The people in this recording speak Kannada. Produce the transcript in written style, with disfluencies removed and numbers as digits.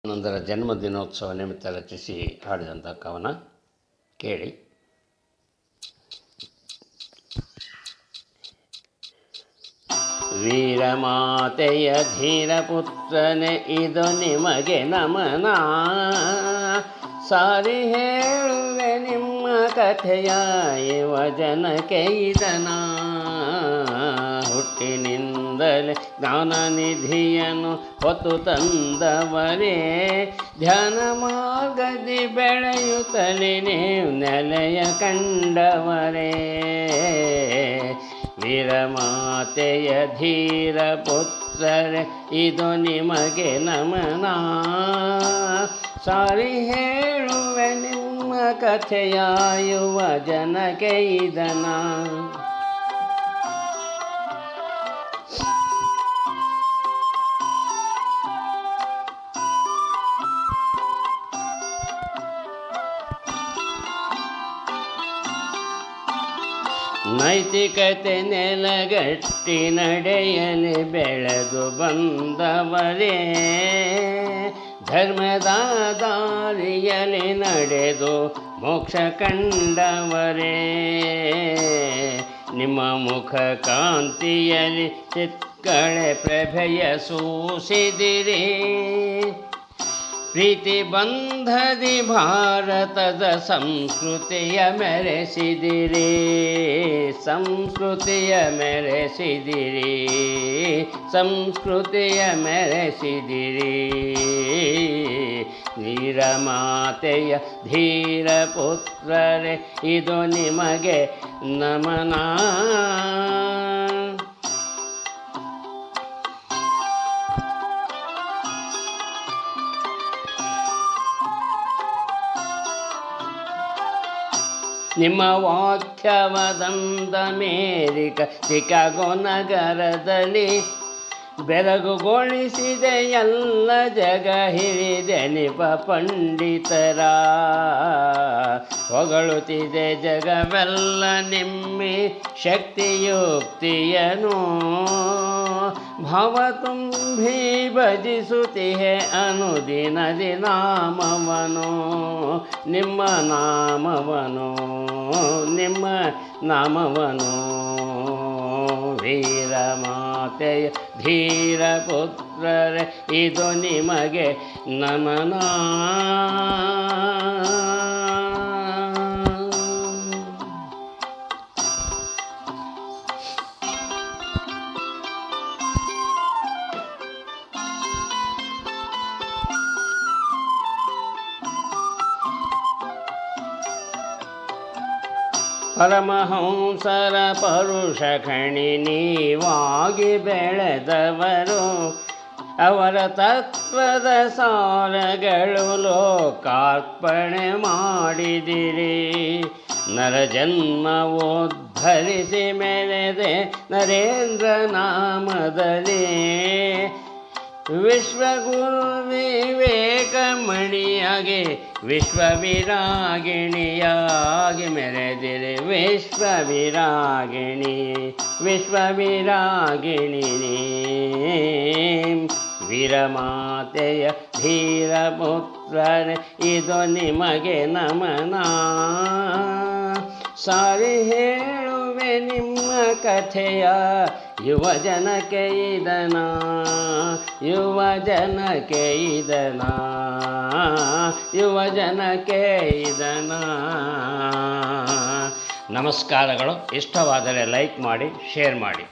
ನಂತರ ಜನ್ಮದಿನೋತ್ಸವ ನಿಮಿತ್ತ ರಚಿಸಿ ಹಾಡಿದಂಥ ಕವನ ಕೇಳಿ. ವೀರಮಾತೆಯ ಧೀರಪುತ್ರನೇ ಇದು ನಿಮಗೆ ನಮನ, ಸಾರಿ ಹೇಳುವೆ ನಿಮ್ಮ ಕಥೆಯ ಯುವ ಜನಕ್ಕೆ ಇದನ. ಹುಟ್ಟಿನಿಂದಲೇ ಜ್ಞಾನನಿಧಿಯನ್ನು ಹೊತ್ತು ತಂದವರೇ, ಧ್ಯಾನ ಮಾರ್ಗದಿ ಬೆಳೆಯುತ್ತಲೇ ನೀವು ನೆಲೆಯ ಕಂಡವರೇ. ವೀರಮಾತೆಯ ಧೀರ ಪುತ್ರರೇ ಇದು ನಿಮಗೆ ನಮನ, ಸಾರಿ ಹೇಳುವೆ ನಿಮ್ಮ ಕಥೆಯ ಯುವ ಜನಕ್ಕೆ ಇದನ. ನೈತಿಕತೆ ನೆಲಗಟ್ಟಿ ನಡೆಯಲಿ ಬೆಳೆದು ಬಂದವರೇ, ಧರ್ಮದ ದಾರಿಯಲ್ಲಿ ನಡೆದು ಮೋಕ್ಷ ಕಂಡವರೇ. ನಿಮ್ಮ ಮುಖ ಕಾಂತಿಯಲ್ಲಿ ಚಿತ್ಕಳೆ ಪ್ರಭೆಯ ಸೂಸಿದಿರಿ, ಪ್ರೀತಿ ಬಂಧದಿ ಭಾರತದ ಸಂಸ್ಕೃತಿಯ ಮೆರೆಸಿದಿರಿ, ಸಂಸ್ಕೃತಿಯ ಮೆರೆಸಿದಿರಿ, ಸಂಸ್ಕೃತಿಯ ಮೆರೆಸಿದಿರಿ. ವೀರಮಾತೆಯ ಧೀರ ಪುತ್ರರೇ ಇದು ನಿಮಗೆ ನಮನ. ನಿಮ್ಮ ವಾಕ್ಯವದಂದ ಅಮೇರಿಕ ಚಿಕಾಗೋ ನಗರದಲ್ಲಿ ಬೆರಗುಗೊಳಿಸಿದೆ ಎಲ್ಲ ಜಗ ಹಿರಿದೆ ನಿಪ ಪಂಡಿತರ. ಹೊಗಳುತ್ತಿದೆ ಜಗವೆಲ್ಲ ನಿಮ್ಮಿ ಶಕ್ತಿಯುಕ್ತಿಯನು, ಭಾವ ತುಂಬಿ ಭಜಿಸುತ್ತಿಹೆ ಅನುದಿನದಿ ನಾಮವನು, ನಿಮ್ಮ ನಾಮವನು, ನಿಮ್ಮ ನಾಮವನು. ವೀರಮಾತೆಯ ಧೀರ ಪುತ್ರರೇ ಇದು ನಿಮಗೆ ನಮನ. ಪರಮಹಂಸರ ಪರುಷ ಖಣಿ ನೀವಾಗಿ ಬೆಳೆದವರು, ಅವರ ತತ್ವದ ಸಾರಗಳು ಲೋಕಾರ್ಪಣೆ ಮಾಡಿದಿರಿ. ನರಜನ್ಮವೋದ್ಧರಿಸಿ ಮೆರೆದೆ ನರೇಂದ್ರ ನಾಮದಲ್ಲಿ, ವಿಶ್ವಗುರು ವಿವೇಕಮಣಿಯಾಗಿ ವಿಶ್ವವಿರಾಗಿಣಿಯಾಗಿ ಮೆರೆದಿರಿ. ವಿಶ್ವವಿರಾಗಿಣಿ ವಿಶ್ವವಿರಾಗಿಣಿ. ವೀರಮಾತೆಯ ಧೀರ ಪುತ್ರರೇ ಇದು ನಿಮಗೆ ನಮನ, ಸಾರಿ ಹೇಳುವೆ ನಿಮ್ಮ ಕಥೆಯ ಯುವ ಜನಕ್ಕೆ ಇದನ, ಯುವ ಜನಕ್ಕೆ ಇದನ, ಯುವ ಜನಕ್ಕೆ ಇದನ. ನಮಸ್ಕಾರಗಳು. ಇಷ್ಟವಾದರೆ ಲೈಕ್ ಮಾಡಿ, ಶೇರ್ ಮಾಡಿ.